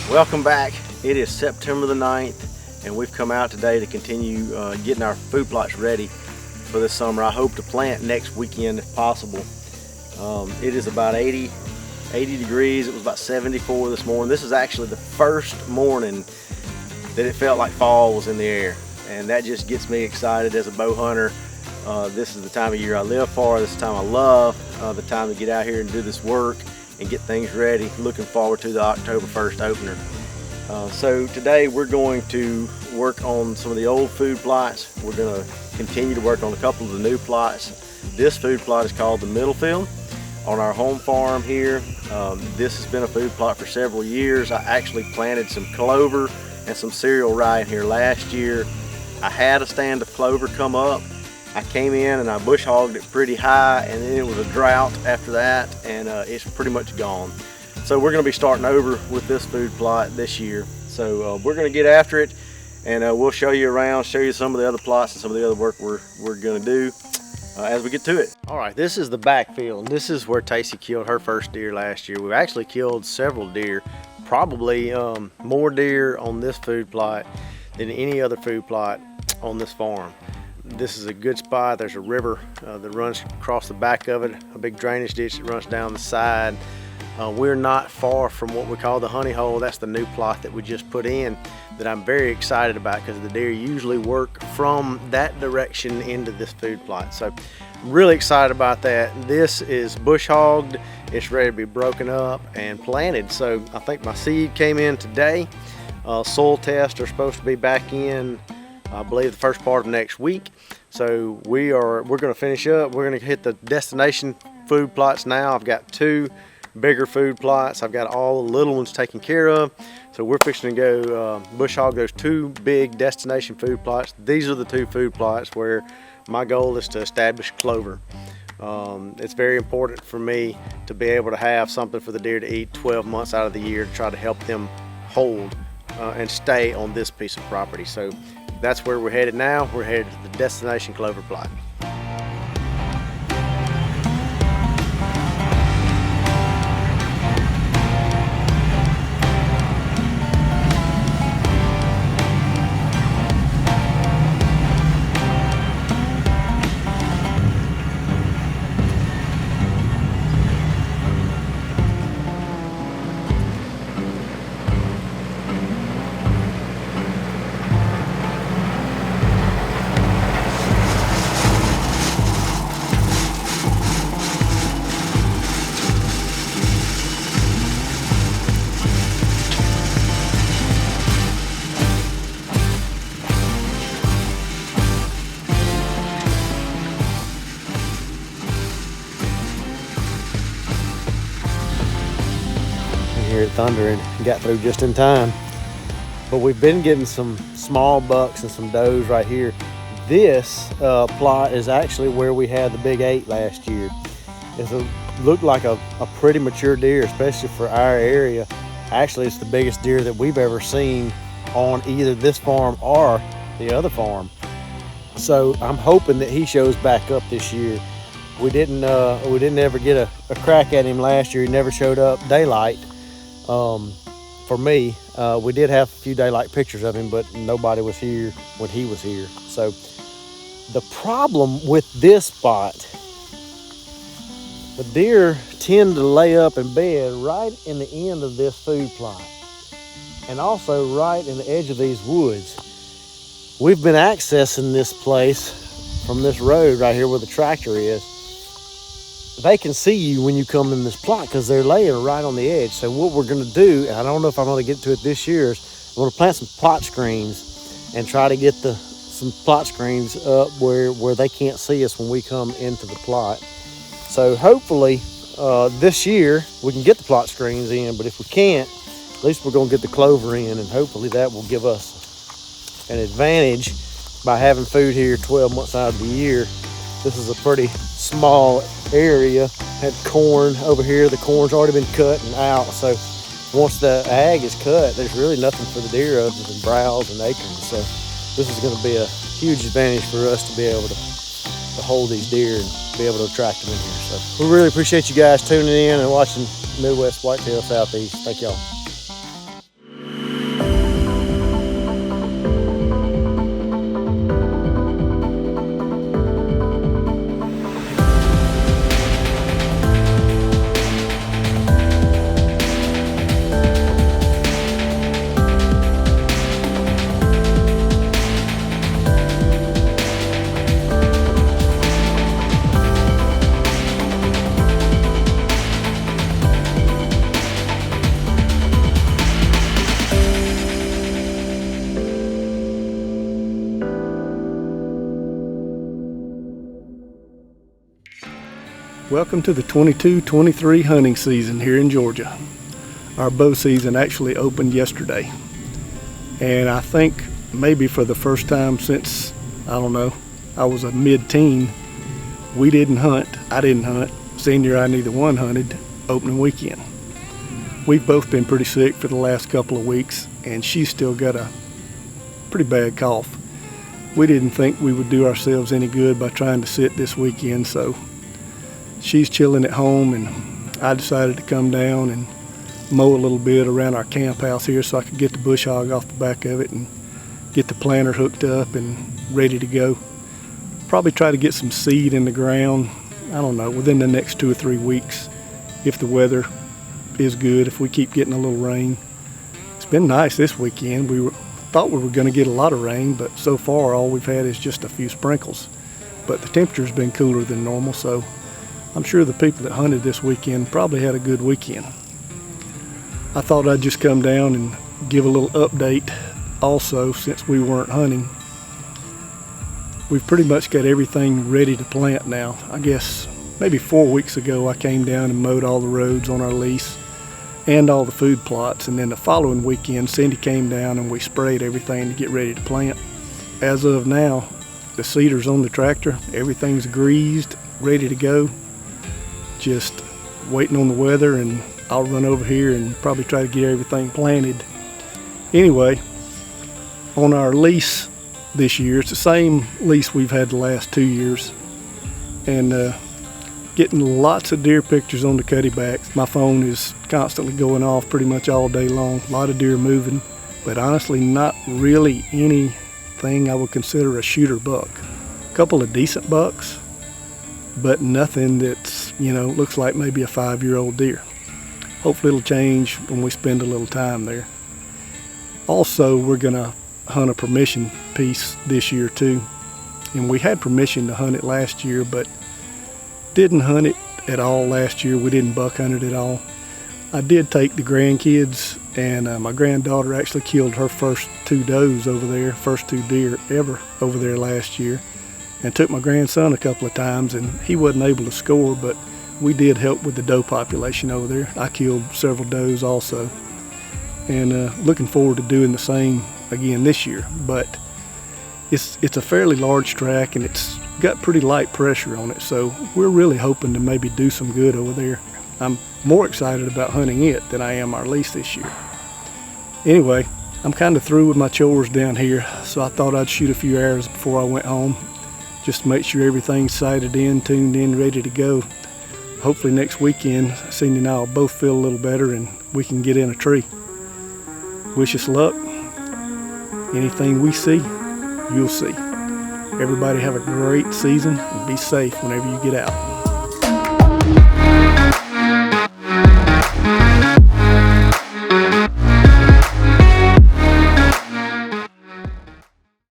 Welcome back. It is September the 9th and we've come out today to continue getting our food plots ready for this summer. I hope to plant next weekend if possible. It is about 80 degrees. It was about 74 this morning. This is actually the first morning that it felt like fall was in the air, and that just gets me excited as a bow hunter. This is the time of year I live for. This is the time I love, the time to get out here and do this work and get things ready. Looking forward to the October 1st opener. So today we're going to work on some of the old food plots. We're going to continue to work on a couple of the new plots. This food plot is called the Middle Field on our home farm here. This has been a food plot for several years. I actually planted some clover and some cereal rye in here last year. I had a stand of clover come up. I came in and I bush hogged it pretty high, and then it was a drought after that, and it's pretty much gone. So we're going to be starting over with this food plot this year. So we're going to get after it, and we'll show you around, show you some of the other plots and some of the other work we're going to do as we get to it. All right, this is the backfield. This is where Tacey killed her first deer last year. We've actually killed several deer, probably more deer on this food plot than any other food plot on this farm. This is a good spot. There's a river that runs across the back of it, a big drainage ditch that runs down the side. We're not far from what we call the honey hole. That's the new plot that we just put in that I'm very excited about, because the deer usually work from that direction into this food plot. So I'm really excited about that. This is bush hogged. It's ready to be broken up and planted. So I think my seed came in today. Soil tests are supposed to be back in, I believe, the first part of next week. So we're going to finish up. We're going to hit the destination food plots now. I've got two bigger food plots. I've got all the little ones taken care of. So we're fixing to go bush hog those two big destination food plots. These are the two food plots where my goal is to establish clover. It's very important for me to be able to have something for the deer to eat 12 months out of the year to try to help them hold and stay on this piece of property. So that's where we're headed now. We're headed to the destination clover plot. Here at Thunder and got through just in time. But we've been getting some small bucks and some does right here. This plot is actually where we had the big 8 last year. It looked like a pretty mature deer, especially for our area. Actually, it's the biggest deer that we've ever seen on either this farm or the other farm. So I'm hoping that he shows back up this year. We didn't ever get a crack at him last year. He never showed up daylight. For me, we did have a few daylight pictures of him, but nobody was here when he was here. So the problem with this spot, the deer tend to lay up in bed right in the end of this food plot, and also right in the edge of these woods. We've been accessing this place from this road right here where the tractor is. They can see you when you come in this plot because they're laying right on the edge. So what we're going to do, and I don't know if I'm going to get to it this year, is I'm going to plant some plot screens and try to get some plot screens up where they can't see us when we come into the plot. So hopefully this year we can get the plot screens in, but if we can't, at least we're going to get the clover in, and hopefully that will give us an advantage by having food here 12 months out of the year. This is a pretty small area. Had corn over here. The corn's already been cut and out. So once the ag is cut, there's really nothing for the deer other than browse and acorns. So this is going to be a huge advantage for us to be able to hold these deer and be able to attract them in here. So we really appreciate you guys tuning in and watching Midwest Whitetail Southeast. Thank y'all. Welcome to the 22-23 hunting season here in Georgia. Our bow season actually opened yesterday. And I think maybe for the first time since, I don't know, I was a mid-teen, we didn't hunt. I didn't hunt. Senior, I neither one hunted opening weekend. We've both been pretty sick for the last couple of weeks, and she's still got a pretty bad cough. We didn't think we would do ourselves any good by trying to sit this weekend, so she's chilling at home, and I decided to come down and mow a little bit around our camp house here so I could get the bush hog off the back of it and get the planter hooked up and ready to go. Probably try to get some seed in the ground, I don't know, within the next 2 or 3 weeks if the weather is good, if we keep getting a little rain. It's been nice this weekend. We thought we were going to get a lot of rain, but so far all we've had is just a few sprinkles. But the temperature's been cooler than normal, so I'm sure the people that hunted this weekend probably had a good weekend. I thought I'd just come down and give a little update also since we weren't hunting. We've pretty much got everything ready to plant now. I guess maybe 4 weeks ago I came down and mowed all the roads on our lease and all the food plots, and then the following weekend Cindy came down and we sprayed everything to get ready to plant. As of now, the seeder's on the tractor, everything's greased, ready to go. Just waiting on the weather, and I'll run over here and probably try to get everything planted. Anyway, on our lease this year, it's the same lease we've had the last 2 years, and getting lots of deer pictures on the cuttybacks. My phone is constantly going off pretty much all day long. A lot of deer moving, but honestly not really anything I would consider a shooter buck. A couple of decent bucks, but nothing that's, looks like maybe a 5-year-old deer. Hopefully it'll change when we spend a little time there. Also, we're gonna hunt a permission piece this year too. And we had permission to hunt it last year, but didn't hunt it at all last year. We didn't buck hunt it at all. I did take the grandkids, and my granddaughter actually killed her first 2 does over there, first 2 deer ever over there last year. And took my grandson a couple of times, and he wasn't able to score, but we did help with the doe population over there. I killed several does also, and looking forward to doing the same again this year. But it's a fairly large track, and it's got pretty light pressure on it, so we're really hoping to maybe do some good over there. I'm more excited about hunting it than I am our lease this year. Anyway, I'm kind of through with my chores down here, so I thought I'd shoot a few arrows before I went home, just to make sure everything's sighted in, tuned in, ready to go. Hopefully next weekend, Cindy and I will both feel a little better and we can get in a tree. Wish us luck. Anything we see, you'll see. Everybody have a great season and be safe whenever you get out.